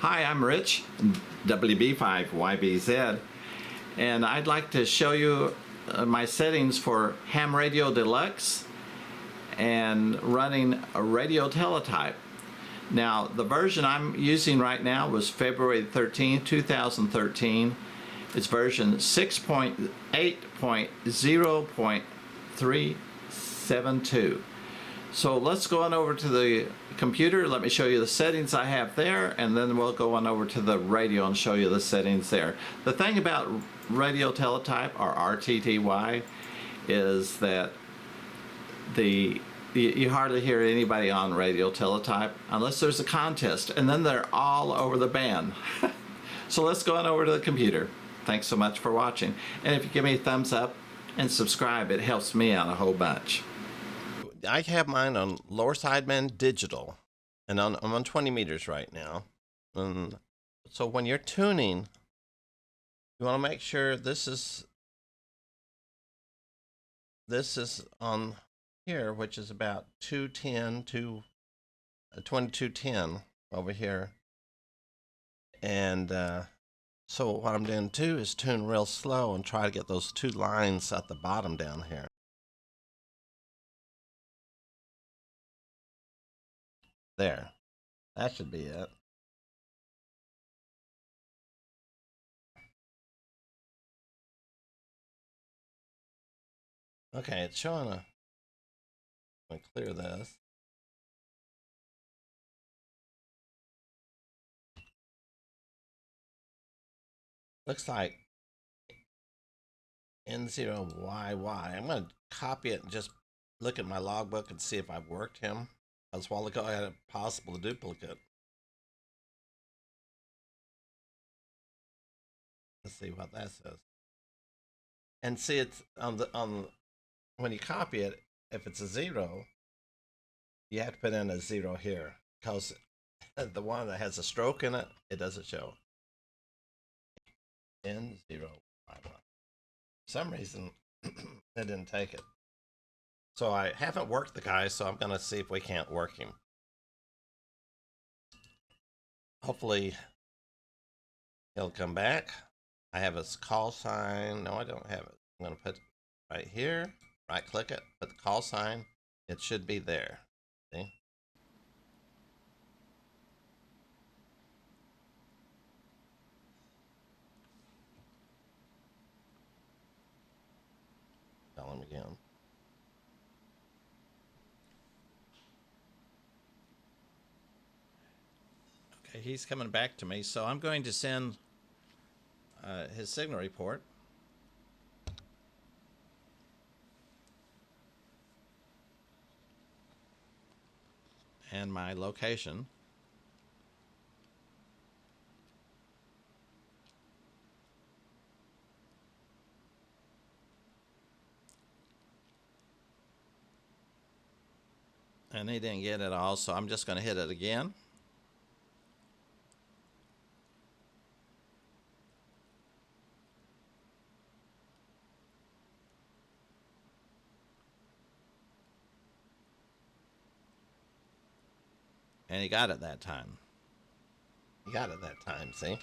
Hi, I'm Rich, WB5YBZ, and I'd like to show you my settings for Ham Radio Deluxe and running a radio teletype. Now, the version I'm using right now was February 13, 2013. It's version 6.8.0.372. So let's go on over to the computer. Let me show you the settings I have there, and then we'll go on over to the radio and show you the settings there. The thing about radio teletype, or RTTY, is that you hardly hear anybody on radio teletype unless there's a contest, and then they're all over the band. So let's go on over to the computer. Thanks so much for watching, and if you give me a thumbs up and subscribe, it helps me out a whole bunch. I have mine on lower sideband digital, and I'm on 20 meters right now. And so when you're tuning, you want to make sure this is on here, which is about 210 to 2210 over here. And so what I'm doing too is tune real slow and try to get those two lines at the bottom down here. There, that should be it. Okay, it's showing a, let me clear this. Looks like N0YY. I'm going to copy it and just look at my logbook and see if I've worked him. As a while ago, I had a possible duplicate. Let's see what that says. And see, it's on when you copy it, if it's a 0, you have to put in a 0 here, because the one that has a stroke in it, it doesn't show. N0YY. For some reason, it didn't take it. So I haven't worked the guy, so I'm going to see if we can't work him. Hopefully he'll come back. I have his call sign. No, I don't have it. I'm going to put it right here, right click it, put the call sign. It should be there. See? Tell him again. Okay, he's coming back to me, so I'm going to send his signal report. And my location. And he didn't get it all, so I'm just going to hit it again. And he got it that time. He got it that time, see?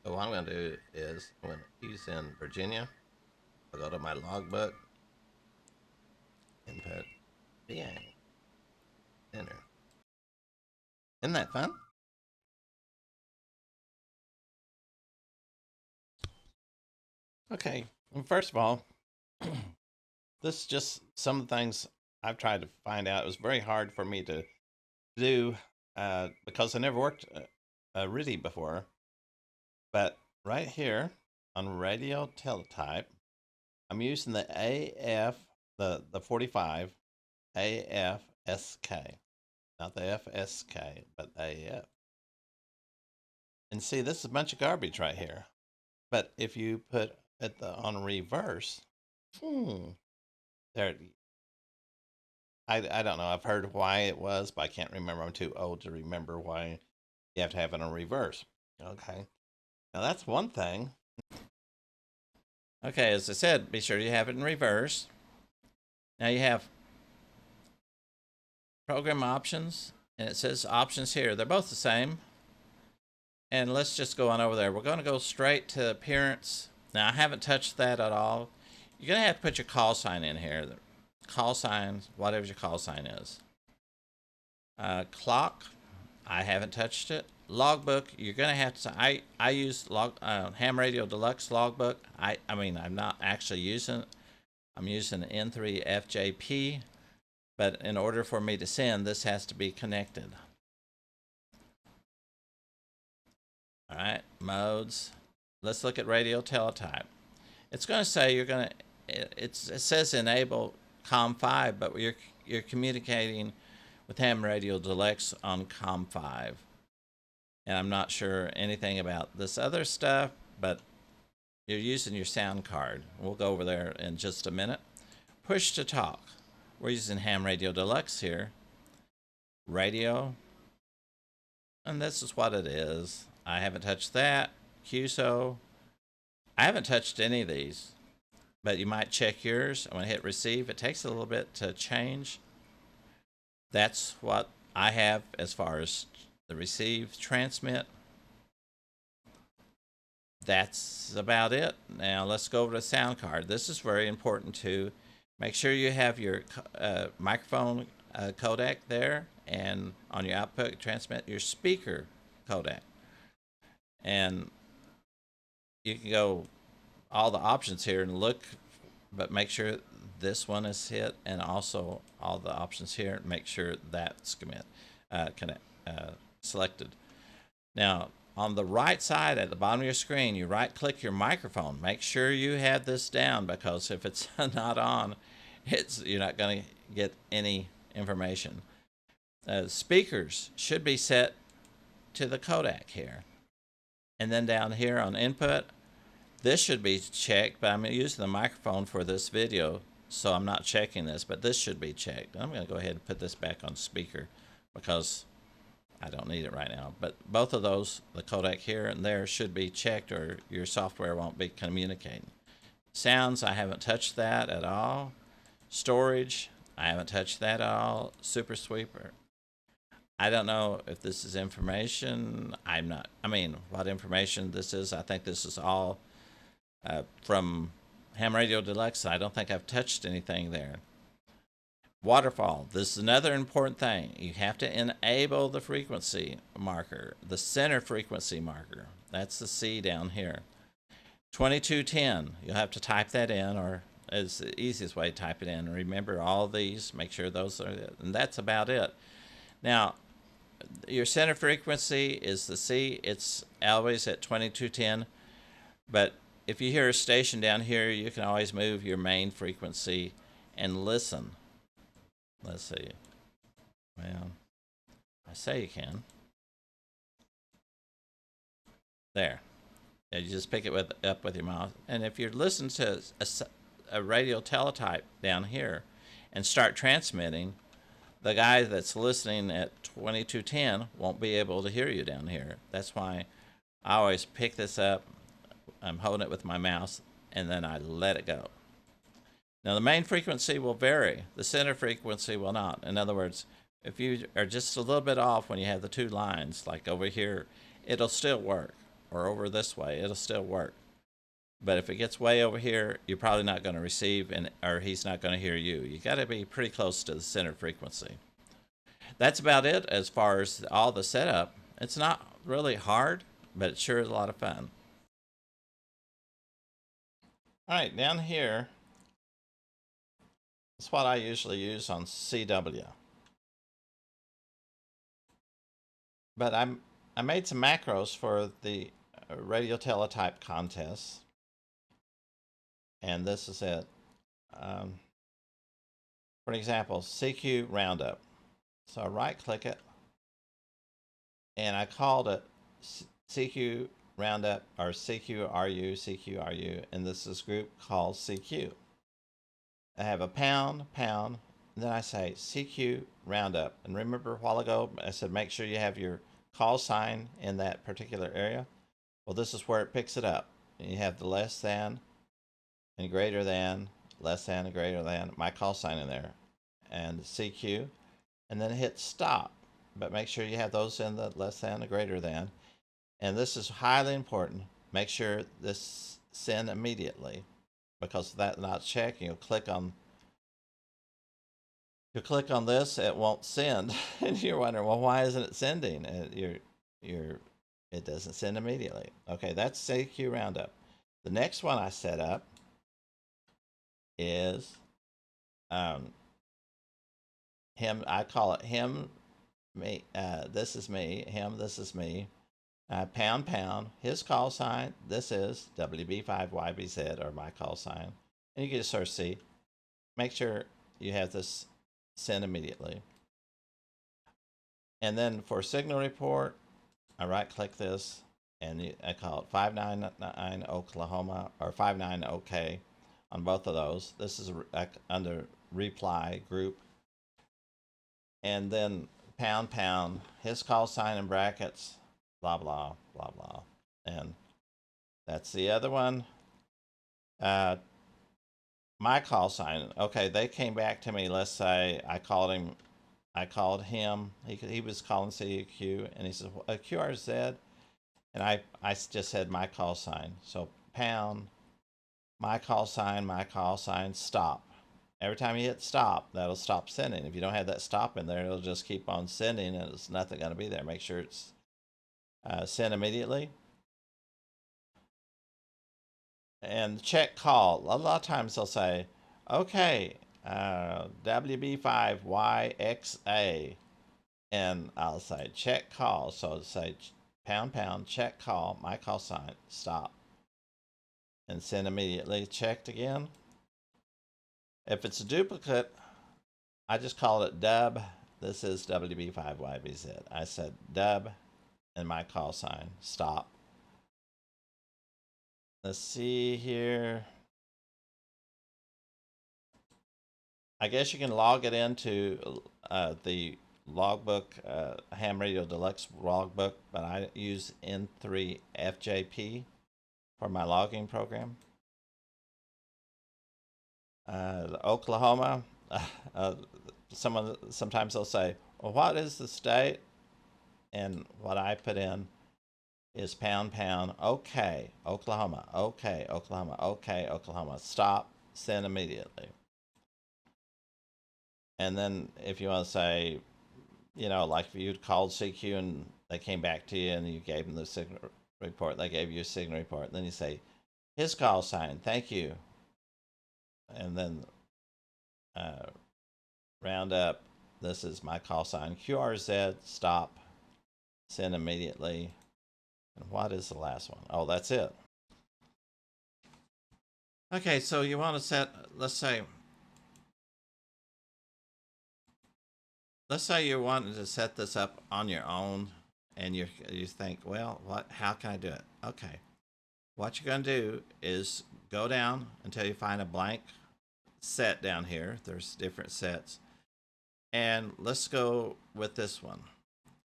So what I'm going to do is, when he's in Virginia, I'll go to my logbook, input, BA, enter. Isn't that fun? Okay, well, first of all, this is just some of the things I've tried to find out. It was very hard for me to do because I never worked RTTY before. But right here on radio teletype, I'm using the AF, the 45 AFSK, not the FSK, but AF. And see, this is a bunch of garbage right here. But if you put it on reverse, there. I don't know. I've heard why it was, but I can't remember. I'm too old to remember why you have to have it on reverse. Okay. Now that's one thing. Okay, as I said, be sure you have it in reverse. Now you have program options, And it says options here. They're both the same. And let's just go on over there. We're going to go straight to appearance. Now, I haven't touched that at all. You're going to have to put your call sign in here. The call sign, whatever your call sign is. Clock, I haven't touched it. Logbook, you're going to have to, I use Ham Radio Deluxe logbook. I mean, I'm not actually using it. I'm using an N3FJP, but in order for me to send, this has to be connected. All right, modes. Let's look at radio teletype. It's going to say you're going to, it says enable COM5, but you're communicating with Ham Radio Deluxe on COM5. And I'm not sure anything about this other stuff, but you're using your sound card. We'll go over there in just a minute. Push to talk. We're using Ham Radio Deluxe here. Radio. And this is what it is. I haven't touched that. QSO. I haven't touched any of these, but you might check yours. I'm going to hit receive. It takes a little bit to change. That's what I have as far as the receive, transmit. That's about it. Now let's go over to sound card. This is very important too. Make sure you have your microphone codec there, and on your output transmit your speaker codec. And you can go all the options here and look, but make sure this one is hit, and also all the options here. Make sure that's selected. Now, on the right side at the bottom of your screen, you right-click your microphone. Make sure you have this down, because if it's not on, you're not going to get any information. Speakers should be set to the codec here. And then down here on input, this should be checked, but I'm using the microphone for this video, so I'm not checking this, but this should be checked. I'm going to go ahead and put this back on speaker because I don't need it right now. But both of those, the codec here and there, should be checked, or your software won't be communicating. Sounds, I haven't touched that at all. Storage, I haven't touched that at all. Super Sweeper, I don't know if this is information. What information this is. I think this is all from Ham Radio Deluxe. I don't think I've touched anything there. Waterfall, this is another important thing. You have to enable the frequency marker, the center frequency marker. That's the C down here. 2210, you'll have to type that in, or it's the easiest way to type it in. Remember all these, make sure those are it, and that's about it. Now, your center frequency is the C. It's always at 2210, but if you hear a station down here, you can always move your main frequency and listen. Let's see. Well, I say you can. There. Yeah, you just pick it up with your mouse. And if you're listening to a radio teletype down here and start transmitting, the guy that's listening at 2210 won't be able to hear you down here. That's why I always pick this up. I'm holding it with my mouse, and then I let it go. Now, the main frequency will vary. The center frequency will not. In other words, if you are just a little bit off when you have the two lines, like over here, it'll still work. Or over this way, it'll still work. But if it gets way over here, you're probably not going to receive, or he's not going to hear you. You got to be pretty close to the center frequency. That's about it as far as all the setup. It's not really hard, but it sure is a lot of fun. All right, down here, that's what I usually use on CW. But I made some macros for the radio teletype contest. And this is it. For example, CQ Roundup. So I right-click it, and I called it CQ Roundup, or CQRU, and this is group called CQ. I have a pound, and then I say CQ Roundup. And remember a while ago, I said make sure you have your call sign in that particular area. Well, this is where it picks it up. And you have the less than and greater than, less than and greater than, my call sign in there, and CQ, and then hit stop. but make sure you have those in the less than or greater than. And this is highly important. Make sure this send immediately, because if that's not checked, you'll click on this, it won't send, and you're wondering, well, why isn't it sending? It doesn't send immediately. Okay, that's CQ roundup. The next one I set up is him. I call it him, me. This is me. Him. This is me. Pound pound. His call sign. This is WB5YBZ, or my call sign. And you can just sort of see. Make sure you have this send immediately. And then for signal report, I right click this and I call it 599 Oklahoma or 59 OK on both of those. This is under reply group. And then pound pound, his call sign in brackets, blah blah blah blah. And that's the other one. My call sign. Okay, they came back to me. Let's say I called him. He was calling CQ, and he says QRZ, and I just said my call sign. So pound, my call sign, stop. Every time you hit stop, that'll stop sending. If you don't have that stop in there, it'll just keep on sending, and it's nothing going to be there. Make sure it's send immediately. And check call. A lot of times they'll say, okay, WB5YXA, and I'll say check call. So it'll say pound pound check call, my call sign, stop, and send immediately. Checked again. If it's a duplicate, I just call it dub. This is WB5YBZ. I said dub and my call sign, stop. Let's see here. I guess you can log it into the logbook, Ham Radio Deluxe logbook, but I use N3FJP for my logging program. Oklahoma, sometimes they'll say, well, what is the state? And what I put in is pound pound, okay, Oklahoma, okay, Oklahoma, okay, Oklahoma, stop, send immediately. And then if you want to say, you know, like if you'd called CQ and they came back to you and you gave them the signal report, they gave you a signal report, then you say, his call sign, thank you. And then round up, this is my call sign, QRZ, stop, send immediately. And what is the last one? Oh, that's it. Okay, so you want to set, let's say you're wanting to set this up on your own, and you think, well, how can I do it? Okay, what you're going to do is go down until you find a blank set down here. There's different sets, and let's go with this one.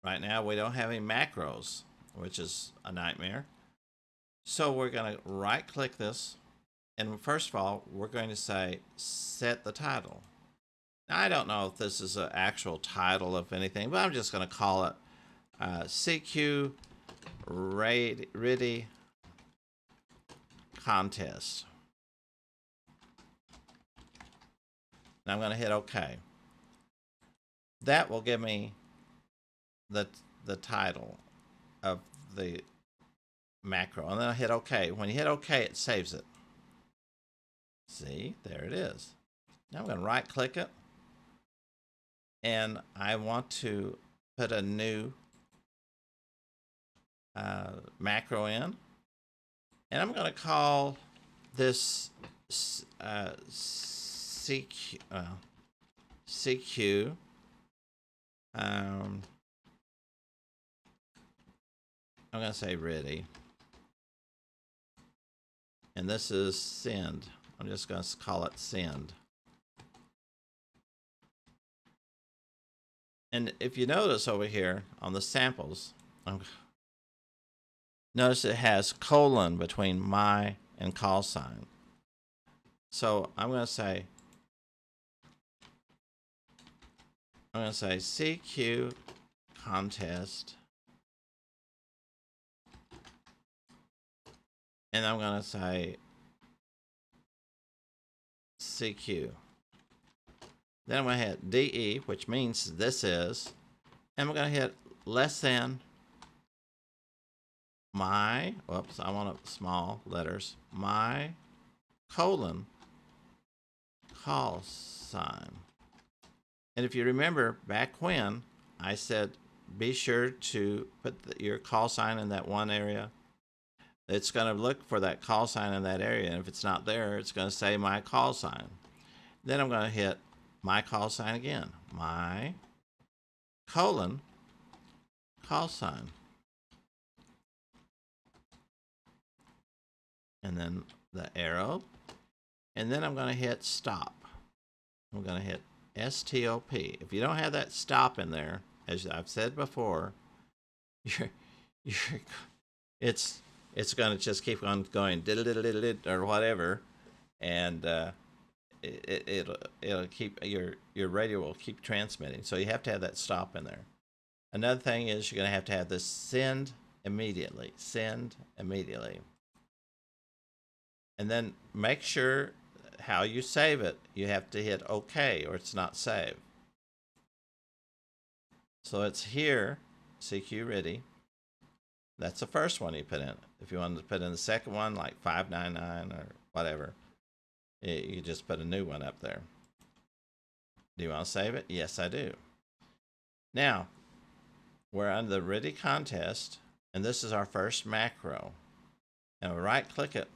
Right now we don't have any macros, which is a nightmare. So we're going to right click this, and first of all we're going to say set the title. Now, I don't know if this is an actual title of anything, but I'm just going to call it CQ RTTY contest. And I'm going to hit OK. That will give me the title of the macro, and then I hit OK. When you hit OK, it saves it. See, there it is. Now I'm going to right click it, and I want to put a new macro in, and I'm going to call this CQ. I'm going to say ready, and this is send. I'm just going to call it send. And if you notice over here on the samples, notice it has colon between my and call sign. So I'm going to say CQ contest. And I'm going to say CQ. Then I'm going to hit DE, which means this is, and we're going to hit less than my, whoops, I want it small letters, my colon call sign. And if you remember back when I said be sure to put your call sign in that one area, it's going to look for that call sign in that area, and if it's not there, it's going to say my call sign. Then I'm going to hit my call sign again, my colon call sign, and then the arrow, and then I'm going to hit stop. I'm going to hit STOP. If you don't have that stop in there, as I've said before, it's going to just keep on going diddle or whatever, and it'll keep your radio will keep transmitting. So you have to have that stop in there. Another thing is you're going to have this send immediately. Send immediately. And then make sure how you save it. You have to hit OK or it's not saved. So it's here, CQ ready. That's the first one you put in. If you wanted to put in the second one, like 599 or whatever, you just put a new one up there. Do you want to save it? Yes, I do. Now, we're on the Ready contest, and this is our first macro. And we'll right-click it.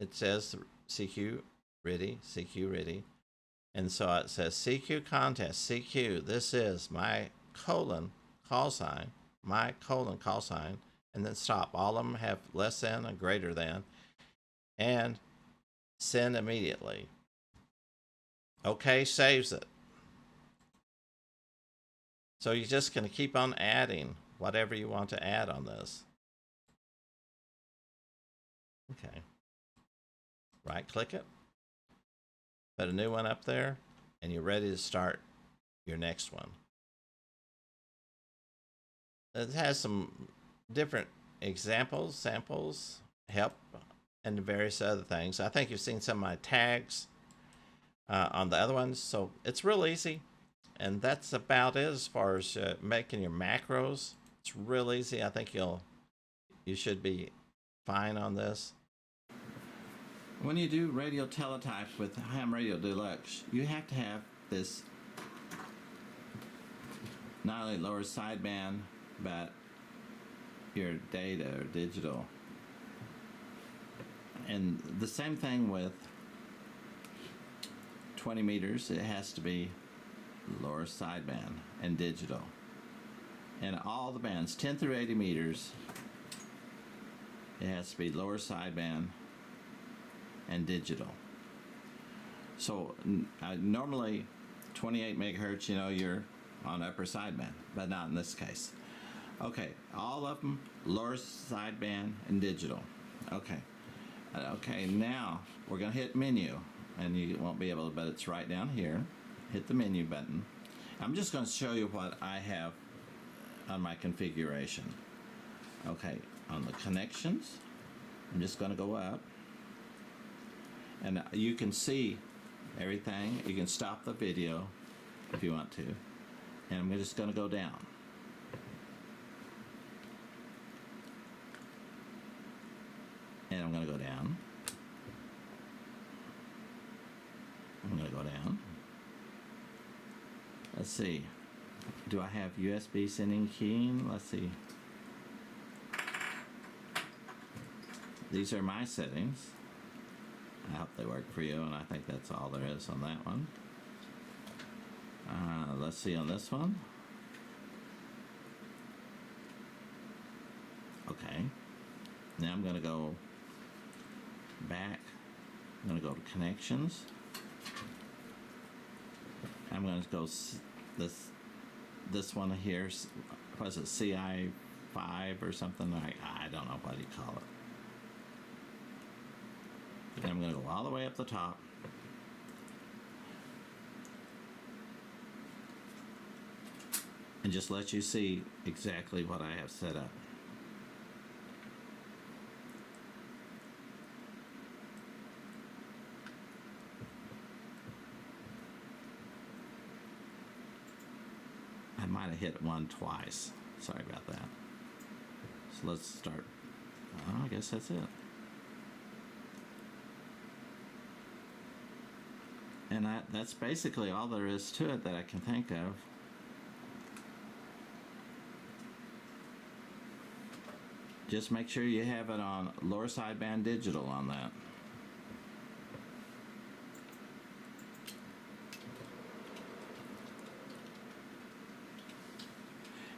It says CQ ready, CQ ready. And so it says CQ contest, CQ, this is my colon call sign, my colon call sign, and then stop. All of them have less than and greater than, and send immediately. OK saves it. So you're just going to keep on adding whatever you want to add on this. Okay. Right click it, put a new one up there, and you're ready to start your next one. It has some different examples, samples, help, and various other things. I think you've seen some of my tags on the other ones, so it's real easy. And that's about it as far as making your macros. It's real easy. I think you should be fine on this. When you do radio teletypes with Ham Radio Deluxe, you have to have this not only lower sideband, but your data or digital. And the same thing with 20 meters, it has to be lower sideband and digital. And all the bands, 10 through 80 meters, it has to be lower sideband and digital. So normally 28 megahertz, you're on upper sideband, but not in this case. Okay, all of them lower sideband and digital. Okay, now we're going to hit menu, and you won't be able to, but it's right down here. Hit the menu button. I'm just going to show you what I have on my configuration. Okay, on the connections, I'm just going to go up, and you can see everything. You can stop the video if you want to, and I'm just going to go down. And I'm going to go down. I'm going to go down. Let's see. Do I have USB sending keying? Let's see. These are my settings. I hope they work for you, and I think that's all there is on that one. Let's see on this one. Okay. Now I'm going to go back. I'm going to go to connections. I'm going to go this one here. Was it CI5 or something? I don't know what you call it. And I'm going to go all the way up the top. and just let you see exactly what I have set up. I might have hit one twice. Sorry about that. So let's start. Oh, I guess that's it. And that's basically all there is to it that I can think of. Just make sure you have it on lower sideband digital on that.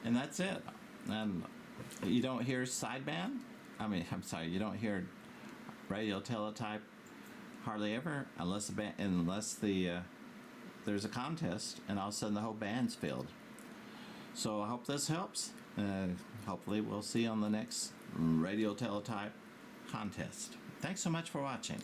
And that's it. And you don't hear sideband? I'm sorry, you don't hear radio teletype hardly ever unless there's a contest and all of a sudden the whole band's filled. So I hope this helps. Hopefully we'll see you on the next radio teletype contest. Thanks so much for watching.